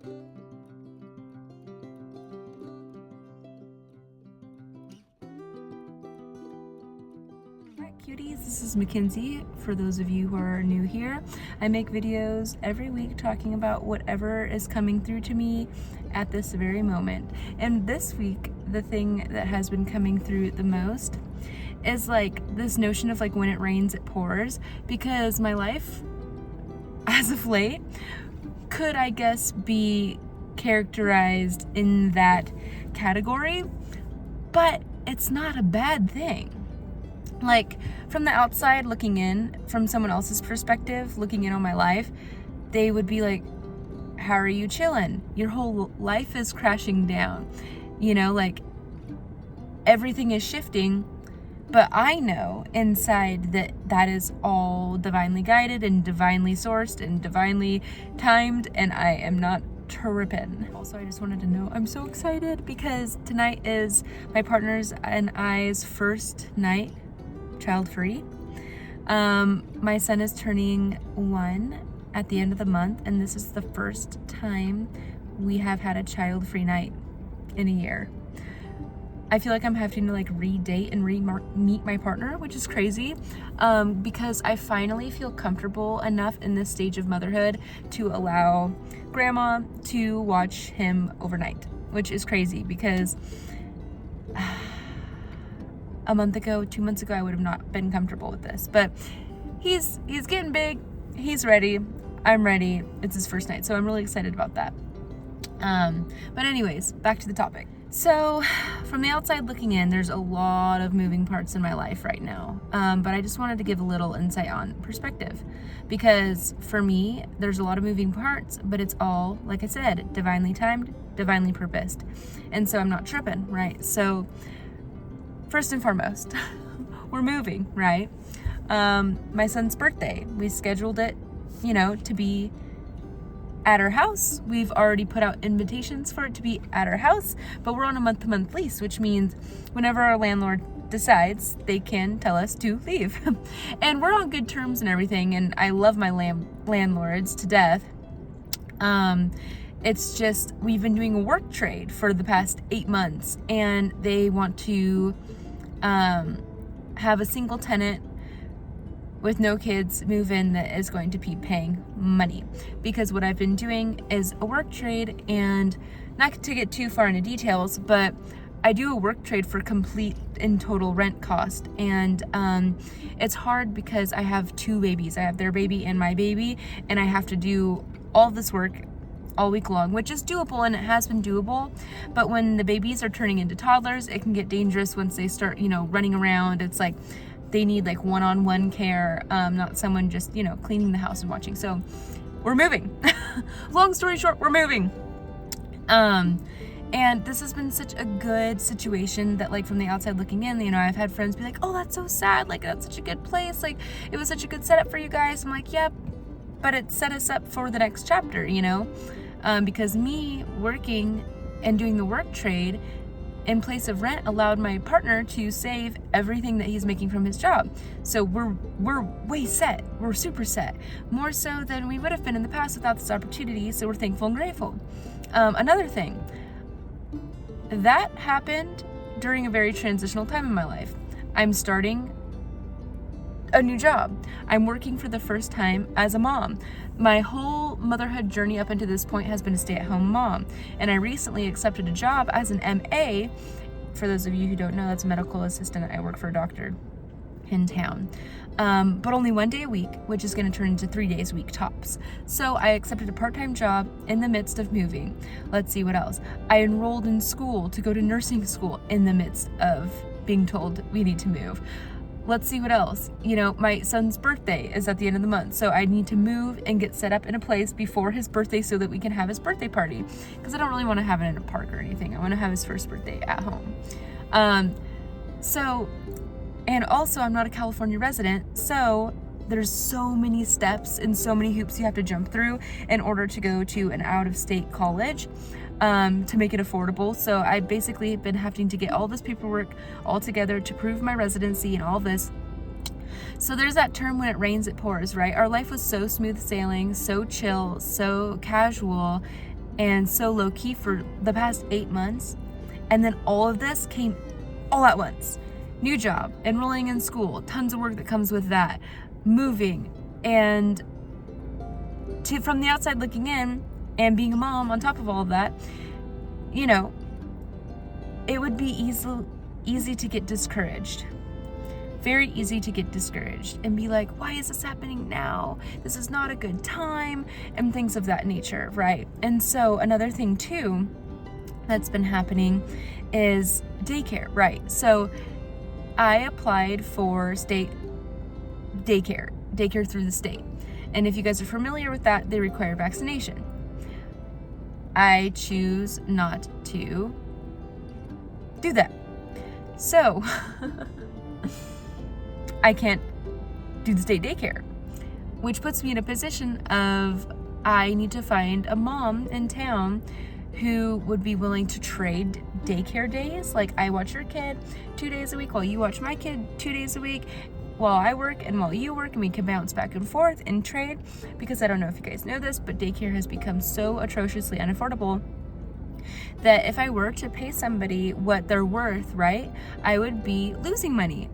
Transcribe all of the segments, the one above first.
Hi cuties, this is Mackenzie. For those of you who are new here, I make videos every week talking about whatever is coming through to me at this very moment. And this week, the thing that has been coming through the most is like this notion of like when it rains, it pours, because my life as of late could, I guess, be characterized in that category, but it's not a bad thing. Like, from the outside looking in, from someone else's perspective, looking in on my life, they would be like, how are you chilling? Your whole life is crashing down. You know, like, everything is shifting, but I know inside that that is all divinely guided and divinely sourced and divinely timed, and I am not tripping. Also, I just wanted to know, I'm so excited because tonight is my partner's and I's first night child-free. My son is turning 1 at the end of the month, and this is the first time we have had a child-free night in a year. I feel like I'm having to like re-date and meet my partner, which is crazy, because I finally feel comfortable enough in this stage of motherhood to allow grandma to watch him overnight, which is crazy because a month ago, 2 months ago, I would have not been comfortable with this, but he's getting big, he's ready, I'm ready, it's his first night, so I'm really excited about that. But anyways, back to the topic. So from the outside looking in, there's a lot of moving parts in my life right now, but I just wanted to give a little insight on perspective, because for me, there's a lot of moving parts, but it's all, like I said, divinely timed, divinely purposed, and so I'm not tripping, right? So first and foremost, we're moving, right? My son's birthday, we scheduled it, to be at our house. We've already put out invitations for it to be at our house, but we're on a month-to-month lease, which means whenever our landlord decides, they can tell us to leave. And we're on good terms and everything, and I love my landlords to death. It's just, we've been doing a work trade for the past 8 months, and they want to have a single tenant with no kids move in that is going to be paying money. Because what I've been doing is a work trade, and not to get too far into details, but I do a work trade for complete and total rent cost. And it's hard because I have 2 babies. I have their baby and my baby, and I have to do all this work all week long, which is doable, and it has been doable. But when the babies are turning into toddlers, it can get dangerous once they start, running around. It's like they need like one-on-one care, not someone just, cleaning the house and watching. So we're moving. Long story short, we're moving. And this has been such a good situation that, like, from the outside looking in, I've had friends be like, oh, that's so sad. Like, that's such a good place. Like, it was such a good setup for you guys. I'm like, yep, but it set us up for the next chapter, because me working and doing the work trade in place of rent allowed my partner to save everything that he's making from his job. So we're way set. We're super set. More so than we would have been in the past without this opportunity, so we're thankful and grateful. Another thing, that happened during a very transitional time in my life. I'm starting a new job. I'm working for the first time as a mom. My whole motherhood journey up until this point has been a stay-at-home mom, and I recently accepted a job as an MA. For those of you who don't know, that's a medical assistant. I work for a doctor in town, but only 1 day a week, which is going to turn into 3 days a week tops. So I accepted a part-time job in the midst of moving. Let's see what else. I enrolled in school to go to nursing school in the midst of being told we need to move. Let's see what else. My son's birthday is at the end of the month, so I need to move and get set up in a place before his birthday so that we can have his birthday party, because I don't really want to have it in a park or anything. I want to have his first birthday at home. And also I'm not a California resident, so there's so many steps and so many hoops you have to jump through in order to go to an out-of-state college, to make it affordable. So I basically been having to get all this paperwork all together to prove my residency and all this. So there's that term, when it rains, it pours, right? Our life was so smooth sailing, so chill, so casual, and so low key for the past 8 months. And then all of this came all at once. New job, enrolling in school, tons of work that comes with that, moving, and from the outside looking in, and being a mom on top of all of that, you know, it would be easy to get discouraged. Very easy to get discouraged and be like, why is this happening now? This is not a good time, and things of that nature, right? And so another thing too that's been happening is daycare, right? So I applied for state daycare through the state. And if you guys are familiar with that, they require vaccination. I choose not to do that. So I can't do the state daycare, which puts me in a position of I need to find a mom in town who would be willing to trade daycare days. Like, I watch your kid 2 days a week while you watch my kid 2 days a week, while I work and while you work, and we can bounce back and forth and trade. Because I don't know if you guys know this, but daycare has become so atrociously unaffordable that if I were to pay somebody what they're worth, right, I would be losing money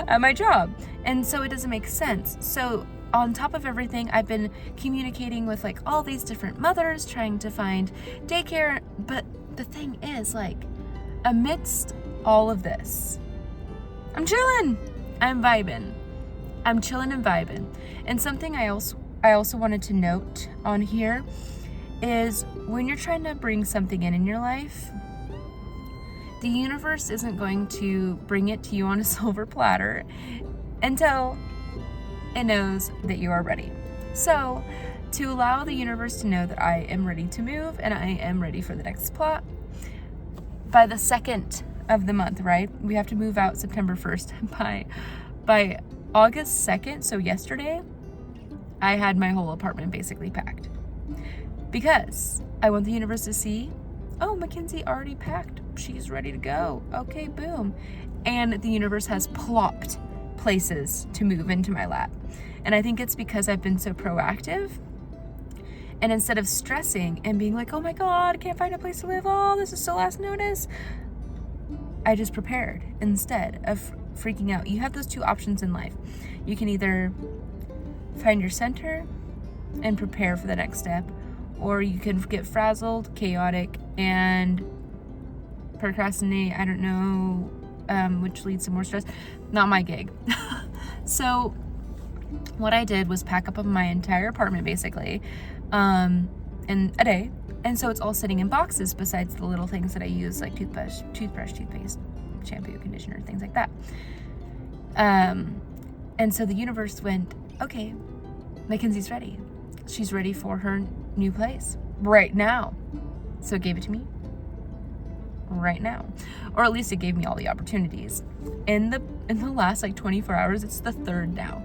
at my job. And so it doesn't make sense. So on top of everything, I've been communicating with like all these different mothers trying to find daycare. But the thing is, like, amidst all of this, I'm chilling. I'm vibing. I'm chilling and vibing. And something I also wanted to note on here is when you're trying to bring something in your life, the universe isn't going to bring it to you on a silver platter until it knows that you are ready. So to allow the universe to know that I am ready to move and I am ready for the next plot, by the 2nd of the month, right? We have to move out September 1st. By August 2nd, so yesterday, I had my whole apartment basically packed. Because I want the universe to see, oh, Mackenzie already packed. She's ready to go. Okay, boom. And the universe has plopped places to move into my lap. And I think it's because I've been so proactive. And instead of stressing and being like, oh my God, I can't find a place to live. Oh, this is so last notice. I just prepared instead of freaking out. You have those two options in life. You can either find your center and prepare for the next step, or you can get frazzled, chaotic, and procrastinate. I don't know, which leads to more stress. Not my gig. So what I did was pack up my entire apartment basically in a day. And so it's all sitting in boxes besides the little things that I use, like toothbrush, toothpaste, shampoo, conditioner, things like that. And so the universe went, okay, Mackenzie's ready. She's ready for her new place right now. So it gave it to me right now. Or at least it gave me all the opportunities. In the last like 24 hours, it's the 3rd now.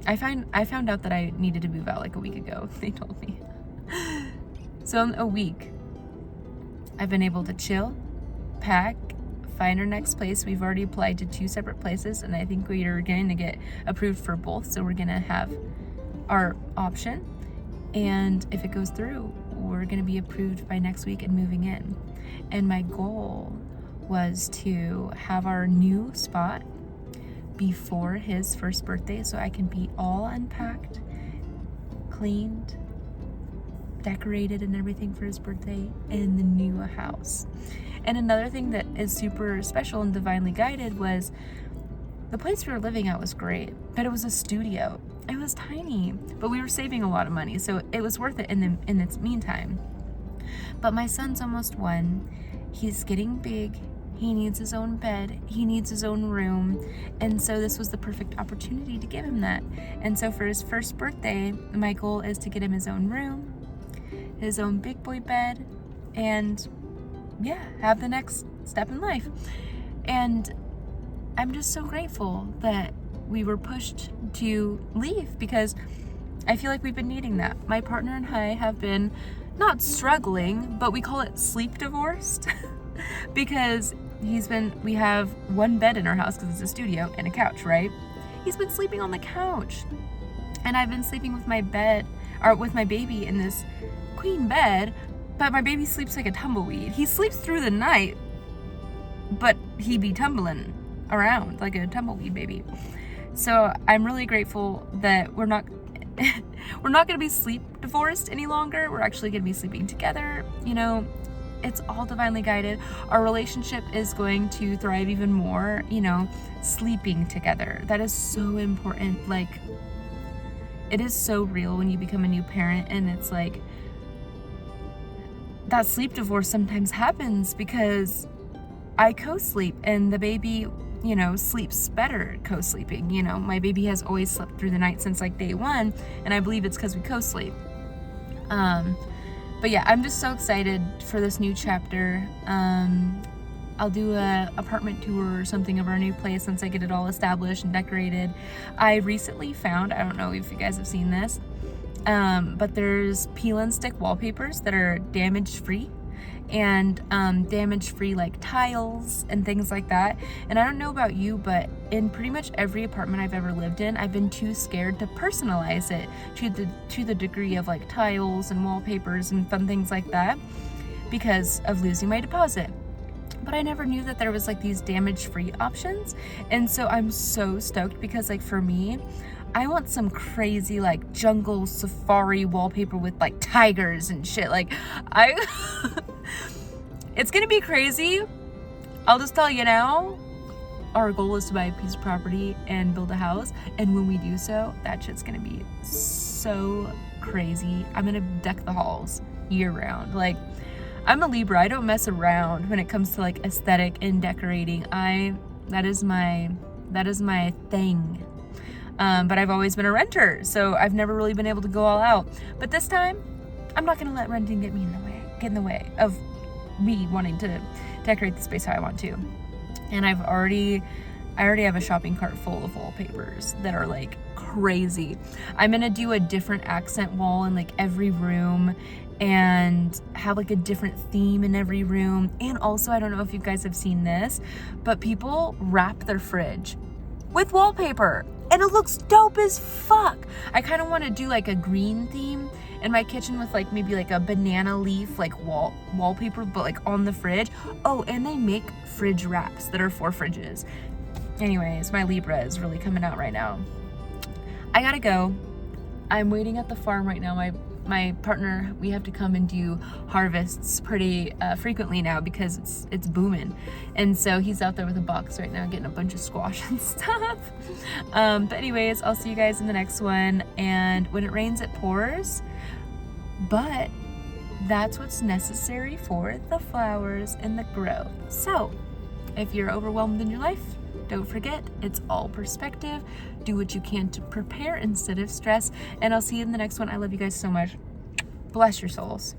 I found out that I needed to move out like a week ago. They told me. So in a week, I've been able to chill, pack, find our next place. We've already applied to 2 separate places, and I think we are going to get approved for both. So we're going to have our option. And if it goes through, we're going to be approved by next week and moving in. And my goal was to have our new spot before his 1st birthday so I can be all unpacked, cleaned, decorated and everything for his birthday in the new house. And another thing that is super special and divinely guided was the place we were living at was great, but it was a studio. It was tiny, but we were saving a lot of money, so it was worth it in its meantime. But my son's almost 1. He's getting big. He needs his own bed. He needs his own room. And so this was the perfect opportunity to give him that. And so for his 1st birthday, my goal is to get him his own room, his own big boy bed, and yeah, have the next step in life. And I'm just so grateful that we were pushed to leave, because I feel like we've been needing that. My partner and I have been not struggling, but we call it sleep divorced because we have 1 bed in our house because it's a studio and a couch, right? He's been sleeping on the couch, and I've been sleeping with my bed or with my baby in this queen bed, but my baby sleeps like a tumbleweed. He sleeps through the night, but he be tumbling around like a tumbleweed baby. So I'm really grateful that we're not going to be sleep divorced any longer. We're actually going to be sleeping together. You know, it's all divinely guided. Our relationship is going to thrive even more, you know, sleeping together. That is so important. Like, it is so real when you become a new parent, and it's like that sleep divorce sometimes happens because I co-sleep and the baby, you know, sleeps better co-sleeping. You know, my baby has always slept through the night since like day one, and I believe it's because we co-sleep. But yeah, I'm just so excited for this new chapter. I'll do a apartment tour or something of our new place once I get it all established and decorated. I recently found, I don't know if you guys have seen this, but there's peel and stick wallpapers that are damage free, and damage-free like tiles and things like that. And I don't know about you, but in pretty much every apartment I've ever lived in, I've been too scared to personalize it to the degree of like tiles and wallpapers and fun things like that because of losing my deposit. But I never knew that there was like these damage-free options. And so I'm so stoked because like for me, I want some crazy like jungle safari wallpaper with like tigers and shit. Like it's gonna be crazy. I'll just tell you now, our goal is to buy a piece of property and build a house. And when we do so, that shit's gonna be so crazy. I'm gonna deck the halls year round. Like, I'm a Libra. I don't mess around when it comes to like aesthetic and decorating. That is my thing. But I've always been a renter, so I've never really been able to go all out. But this time, I'm not gonna let renting get in the way of me wanting to decorate the space how I want to. And I already have a shopping cart full of wallpapers that are like crazy. I'm gonna do a different accent wall in like every room and have like a different theme in every room. And also, I don't know if you guys have seen this, but people wrap their fridge with wallpaper and it looks dope as fuck. I kind of want to do like a green theme in my kitchen with like maybe like a banana leaf like wallpaper, but like on the fridge. Oh, and they make fridge wraps that are for fridges. Anyways, my Libra is really coming out right now. I gotta go. I'm waiting at the farm right now. My partner, we have to come and do harvests pretty frequently now because it's booming. And so he's out there with a box right now getting a bunch of squash and stuff. But anyways, I'll see you guys in the next one. And when it rains, it pours. But that's what's necessary for the flowers and the growth. So if you're overwhelmed in your life, don't forget, it's all perspective. Do what you can to prepare instead of stress. And I'll see you in the next one. I love you guys so much. Bless your souls.